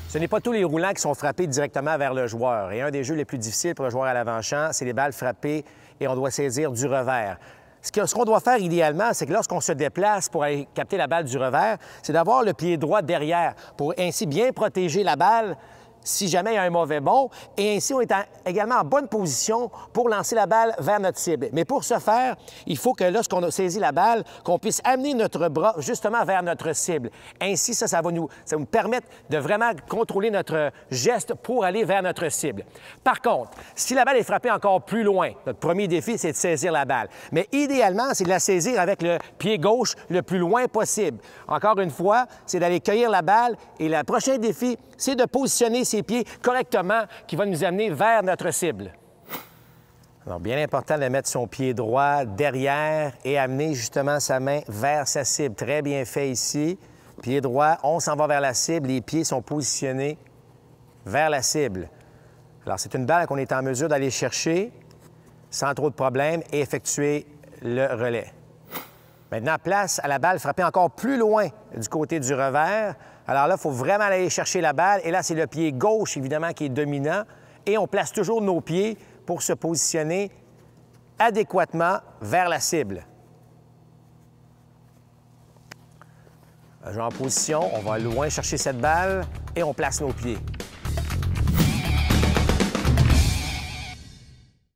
Ce n'est pas tous les roulants qui sont frappés directement vers le joueur. Et un des jeux les plus difficiles pour le joueur à l'avant-champ, c'est les balles frappées et on doit saisir du revers. Ce qu'on doit faire idéalement, c'est que lorsqu'on se déplace pour aller capter la balle du revers, c'est d'avoir le pied droit derrière pour ainsi bien protéger la balle si jamais il y a un mauvais bond, et ainsi on est également en bonne position pour lancer la balle vers notre cible. Mais pour ce faire, il faut que lorsqu'on a saisi la balle, qu'on puisse amener notre bras justement vers notre cible. Ainsi, ça va nous permettre de vraiment contrôler notre geste pour aller vers notre cible. Par contre, si la balle est frappée encore plus loin, notre premier défi, c'est de saisir la balle. Mais idéalement, c'est de la saisir avec le pied gauche le plus loin possible. Encore une fois, c'est d'aller cueillir la balle et le prochain défi, c'est de positionner ses pieds correctement qui va nous amener vers notre cible. Alors, bien important de mettre son pied droit derrière et amener justement sa main vers sa cible. Très bien fait ici. Pied droit, on s'en va vers la cible. Les pieds sont positionnés vers la cible. Alors, c'est une balle qu'on est en mesure d'aller chercher sans trop de problèmes et effectuer le relais. Maintenant, place à la balle frappée encore plus loin du côté du revers. Alors là, il faut vraiment aller chercher la balle. Et là, c'est le pied gauche, évidemment, qui est dominant. Et on place toujours nos pieds pour se positionner adéquatement vers la cible. En position, on va loin chercher cette balle et on place nos pieds.